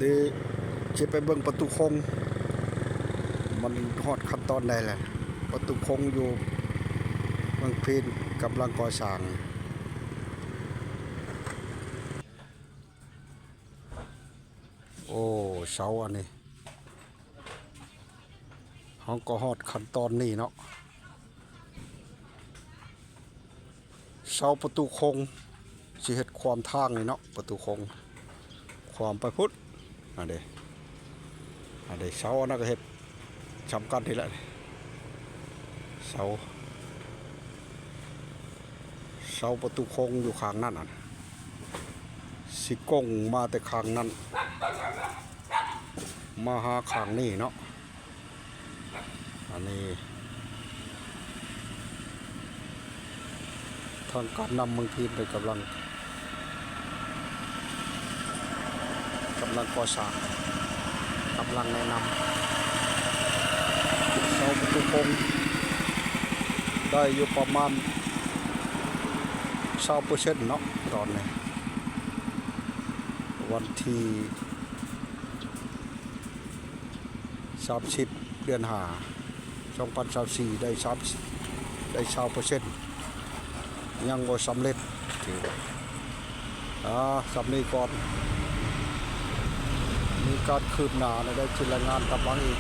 ที่จะไปเบิ่งประตูคงมันฮอดขั้นตอนใดแหละประตูคงอยู่เมืองพีนกำลังก่อสร้างโอ้เสาอันนี้ห้องก็ฮอดขั้นตอนนี้เนาะเสาประตูคงสิเฮ็ดความทางนี่เนาะประตูคงความไปพุทธอันเด้เสาอันนั้นก็เฮ็ดสำคัญที่ละเสาประตูคงอยู่ข้างนั่นน่ะสิกงมาแต่ข้างนั้นมาหาข้างนี้เนาะอันนี้ทางการนำเมืองพีนไปกำลังก่อสร้างกำลังแนะนำเสาประตูคงได้อยู่ประมาณ20%เนาะตอนนี้วันที่30 เดือน5 2024ได้20%ยังบ่สำเร็จถือสำนี้ก่อนมีการคืบหน้าได้รายงานกำลังอีก